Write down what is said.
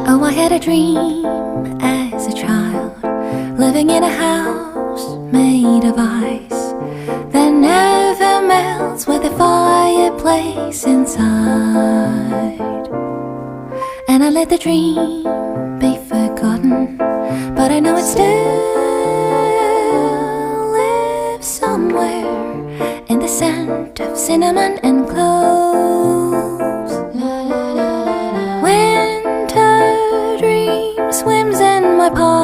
Oh, I had a dream as a child, living in a house made of ice that never melts with a fireplace inside. And I let the dream be forgotten, but I know it still lives somewhere in the scent of cinnamon and cloves. Winter dream swims in my park.